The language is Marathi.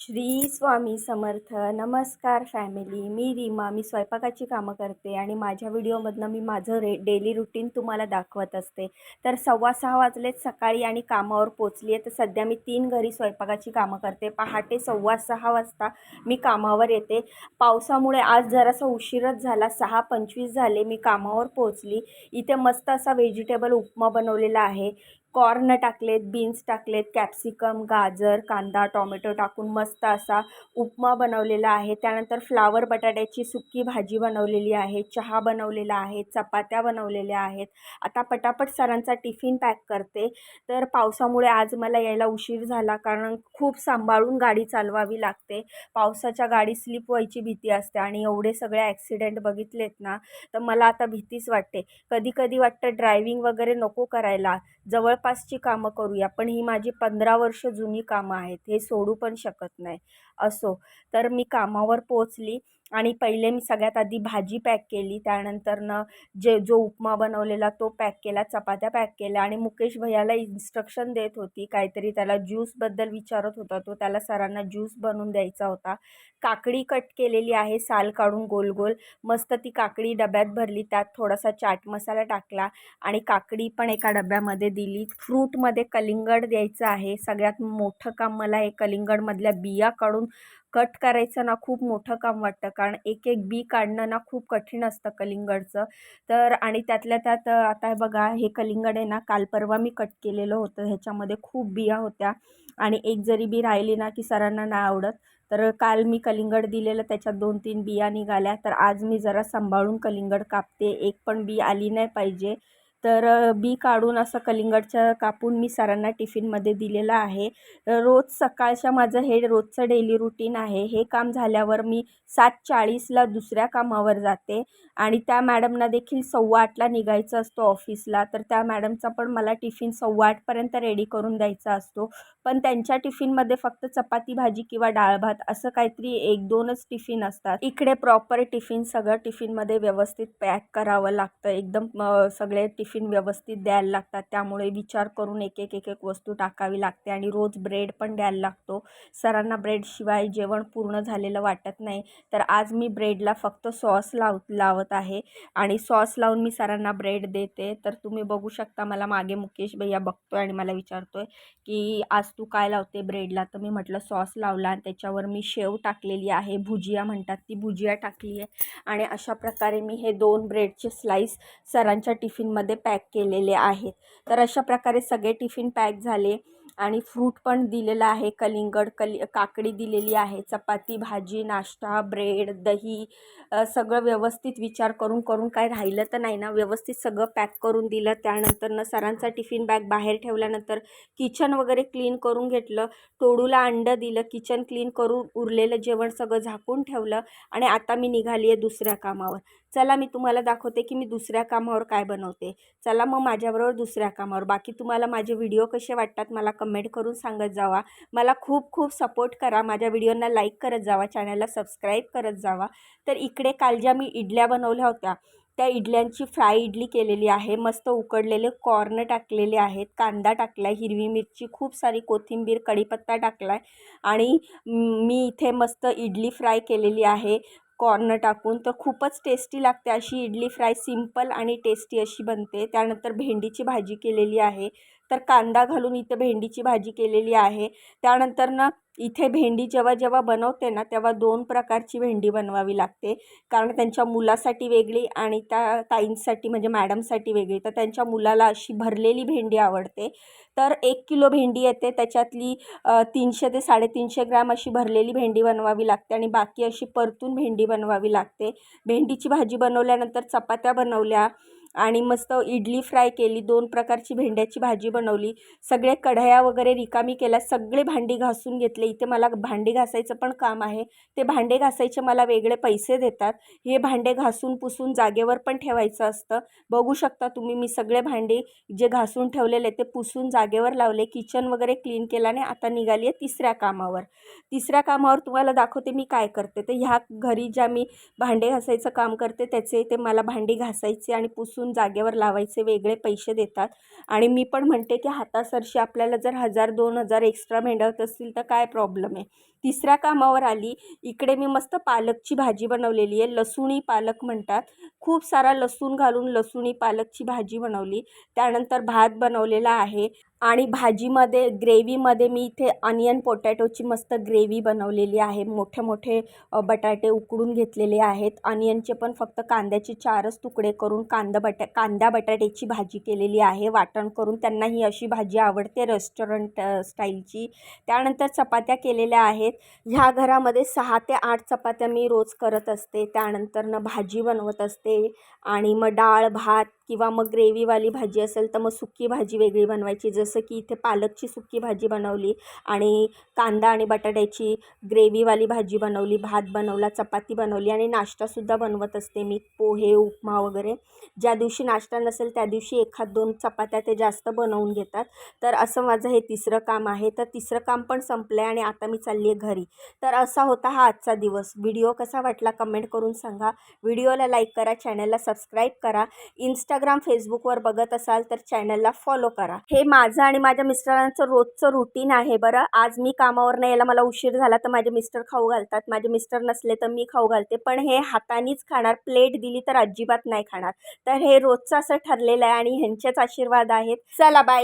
श्री स्वामी समर्थ. नमस्कार फॅमिली. मी रीमा. मी स्वयंपाकाची कामं करते आणि माझ्या व्हिडिओमधनं मी माझं डेली रुटीन तुम्हाला दाखवत असते. तर 6:15 वाजलेत सकाळी आणि कामावर पोचली आहे. तर सध्या मी 3 घरी स्वयंपाकाची कामं करते. पहाटे 6:15 वाजता मी कामावर येते. पावसामुळे आज जरासा उशीरच झाला. 6:25 झाले मी कामावर पोचली. इथे मस्त असा व्हेजिटेबल उपमा बनवलेला आहे. कॉर्न टाकलेत, बीन्स टाकलेत, कॅप्सिकम, गाजर, कांदा, टोमॅटो टाकून मस्त असा उपमा बनवलेला आहे. त्यानंतर फ्लावर बटाट्याची सुकी भाजी बनवलेली आहे, चहा बनवलेला आहे, चपात्या बनवलेल्या आहेत. आता पटापट सरांचा टिफिन पॅक करते. तर पावसामुळे आज मला यायला उशीर झाला, कारण खूप सांभाळून गाडी चालवावी लागते. पावसाच्या गाडी स्लिप व्हायची भीती असते आणि एवढे सगळे ॲक्सिडेंट बघितलेत ना, तर मला आता भीतीच वाटते. कधी कधी वाटतं ड्रायव्हिंग वगैरे नको करायला, जवळपासची कामं करूया, पण ही माझी 15 वर्ष जुनी कामं आहेत, हे सोडू पण शकत नाही. असो, तर मी कामावर पोचली आणि पहिले मी सगळ्यात आधी भाजी पॅक केली. त्यानंतरनं जो उपमा बनवलेला तो पॅक केला, चपात्या पॅक केल्या आणि मुकेश भैयाला इन्स्ट्रक्शन देत होती. काहीतरी त्याला ज्यूसबद्दल विचारत होता तो, त्याला सरांना ज्यूस बनवून द्यायचा होता. काकडी कट केलेली आहे, साल काढून गोल गोल. मस्त ती काकडी डब्यात भरली, त्यात थोडासा चाट मसाला टाकला आणि काकडी पण एका डब्यामध्ये दिली. फ्रूटमध्ये कलिंगड द्यायचं आहे. सगळ्यात मोठं काम मला हे कलिंगडमधल्या बिया काढून कट करायचं ना, खूप मोठं काम वाटतं, कारण एक एक बी काढणं ना खूप कठीण असतं कलिंगडचं. तर आणि त्यातल्या त्यात आता बघा, हे कलिंगड आहे ना, काल परवा मी कट केलेलं होतं. ह्याच्यामध्ये खूप बिया होत्या आणि एक जरी बी राहिली ना की सरांना नाही आवडत. तर काल मी कलिंगड दिलेलं, त्याच्यात 2-3 बिया निघाल्या. तर आज मी जरा सांभाळून कलिंगड कापते, एक पण बी आली नाही पाहिजे. तर बी काढून असं कलिंगडचं कापून मी सरांना टिफिनमध्ये दिलेलं आहे. रोज सकाळच्या माझं हे रोजचं डेली रुटीन आहे. हे काम झाल्यावर मी 7:40ला दुसऱ्या कामावर जाते आणि त्या मॅडमना देखील 8:15ला निघायचं असतं ऑफिसला. तर त्या मॅडमचा पण मला टिफिन 8:15पर्यंत रेडी करून द्यायचा असतो. पण त्यांच्या टिफिनमध्ये फक्त चपाती भाजी किंवा डाळ भात असं काहीतरी 1-2च टिफिन असतात. इकडे प्रॉपर टिफिन सगळं टिफिनमध्ये व्यवस्थित पॅक करावं लागतं. एकदम सगळे टिफिन व्यवस्थित द्यायला लागतात. त्यामुळे विचार करून एक एक वस्तू टाकावी लागते आणि रोज ब्रेड पण द्यायला लागतो. सरांना ब्रेडशिवाय जेवण पूर्ण झालेलं वाटत नाही. तर आज मी ब्रेडला फक्त सॉस लावत आहे आणि सॉस लावून मी सरांना ब्रेड देते. तर तुम्ही बघू शकता, मला मागे मुकेश भैया बघतोय आणि मला विचारतोय की आज तू काय लावते ब्रेडला. तर मी म्हटलं सॉस लावला आणि त्याच्यावर मी शेव टाकलेली आहे, भुजिया म्हणतात ती भुजिया टाकली आहे. आणि अशा प्रकारे मी हे 2 ब्रेडचे स्लाईस सरांच्या टिफिनमध्ये पॅक केलेले आहेत. तर अशा प्रकारे सगळे टिफिन पॅक झाले आणि फ्रूट पण दिलेला आहे, कलिंगड, काकडी दिलेली आहे, चपाती भाजी, नाश्ता, ब्रेड, दही, सगळं व्यवस्थित विचार करून काय राहिलं तर नाही ना, व्यवस्थित सगळं पॅक करून दिलं. त्यानंतरनं सरांचा टिफिन बॅग बाहेर ठेवल्यानंतर किचन वगैरे क्लीन करून घेतलं. टोडूला अंडं दिलं, किचन क्लीन करून उरलेलं जेवण सगळं झाकून ठेवलं आणि आता मी निघाली आहे दुसऱ्या कामावर. चला मी तुम्हाला दाखवते की मी दुसऱ्या कामावर काय बनवते. चला मग माझ्याबरोबर दुसऱ्या कामावर. बाकी तुम्हाला माझे व्हिडिओ कसे वाटतात मला कमेंट करून सांगत जावा. मला खूप खूप सपोर्ट करा. माझ्या व्हिडिओंना लाईक करत जावा, चॅनलला सबस्क्राईब करत जावा. तर इकडे काल ज्या मी इडल्या बनवल्या होत्या, त्या इडल्यांची फ्राय इडली केलेली आहे. मस्त उकडलेले कॉर्न टाकलेले आहेत, कांदा टाकला आहे, हिरवी मिरची, खूप सारी कोथिंबीर, कढीपत्ता टाकला आहे आणि मी इथे मस्त इडली फ्राय केलेली आहे कॉर्न टाकून. तर खूपच टेस्टी लागते अशी इडली फ्राय, सिंपल आणि टेस्टी अशी बनते. त्यानंतर भेंडीची भाजी केलेली आहे. तर कांदा घालून इथं भेंडीची भाजी केलेली आहे. त्यानंतर ना इथे भेंडी जेव्हा बनवते ना, तेव्हा 2 प्रकारची भेंडी बनवावी लागते, कारण त्यांच्या मुलासाठी वेगळी आणि त्या ताईंसाठी म्हणजे मॅडमसाठी वेगळी. तर त्यांच्या मुलाला अशी भरलेली भेंडी आवडते. तर 1 किलो भेंडी येते, त्याच्यातली 300 ते 350 ग्रॅम अशी भरलेली भेंडी बनवावी लागते आणि बाकी अशी परतून भेंडी बनवावी लागते. भेंडीची भाजी बनवल्यानंतर चपात्या बनवल्या आणि मस्त इडली फ्राय केली, 2 प्रकारची भेंड्याची भाजी बनवली. सगळे कढया वगैरे रिकामी केल्या, सगळे भांडी घासून घेतले. इथे मला भांडी घासायचं पण काम आहे. ते भांडे घासायचे मला वेगळे पैसे देतात. हे भांडे घासून पुसून जागेवर पण ठेवायचं असतं. बघू शकता तुम्ही, मी सगळे भांडे जे घासून ठेवलेले ते पुसून जागेवर लावले, किचन वगैरे क्लीन केल्याने आता निघाली आहे तिसऱ्या कामावर. तिसऱ्या कामावर तुम्हाला दाखवते मी काय करते. तर ह्या घरी ज्या मी भांडे घासायचं काम करते, त्याचे ते मला भांडी घासायचे आणि पुसून जागेवर लावायचे वेगळे पैसे देतात. आणि मी पण म्हणते की हातासरशी आपल्याला जर 1000-2000 एक्स्ट्रा मिळत असतील तर काय प्रॉब्लेम आहे. तिसऱ्या कामावर आली. इकडे मी मस्त पालकची भाजी बनवलेली आहे. लसुणी पालक म्हणतात. खूप सारा लसूण घालून लसुणी पालकची भाजी बनवली. त्यानंतर भात बनवलेला आहे आणि भाजीमध्ये ग्रेव्हीमध्ये मी इथे अनियन पोटॅटोची मस्त ग्रेव्ही बनवलेली आहे. मोठे मोठे बटाटे उकडून घेतलेले आहेत. अनियनचे पण फक्त कांद्याचे 4च तुकडे करून कांदा बटाट्याची भाजी केलेली आहे. वाटण करून त्यांना ही अशी भाजी आवडते रेस्टॉरंट स्टाईलची. त्यानंतर चपात्या केलेल्या आहेत. ह्या घरामध्ये 6 ते 8 चपात्या मी रोज करत असते. त्यानंतर भाजी बनवत असते आणि मग डाळ भात किंवा मग ग्रेव्हीवाली भाजी असेल तर मग सुकी भाजी वेगळी बनवायची. जसं की इथे पालकची सुकी भाजी बनवली आणि कांदा आणि बटाट्याची ग्रेव्हीवाली भाजी बनवली, भात बनवला, चपाती बनवली आणि नाश्तासुद्धा बनवत असते मी. पोहे, उपमा वगैरे. ज्या दिवशी नाश्ता नसेल त्या दिवशी 1-2 चपात्या ते जास्त बनवून घेतात. तर असं माझं हे तिसरं काम आहे. तर तिसरं काम पण संपलं आहे आणि आता मी चालली आहे घरी. तर असा होता हा आजचा दिवस. व्हिडिओ कसा वाटला कमेंट करून सांगा. व्हिडिओला लाईक करा, चॅनलला सबस्क्राईब करा. इंस्टाग्राम, फेसबुकवर बघत असाल तर चॅनलला फॉलो करा. हे माझं आणि माझ्या मिस्टरांचं रोजचं रुटीन आहे बरं. आज मी कामावरनं यायला मला उशीर झाला तर माझे मिस्टर खाऊ घालतात. माझे मिस्टर नसले तर मी खाऊ घालते. पण हे हातानेच खाणार. प्लेट दिली तर अजिबात नाही खाणार. तर हे रोजचं असं ठरलेलं आहे आणि ह्यांचेच आशीर्वाद आहेत. चला बाय.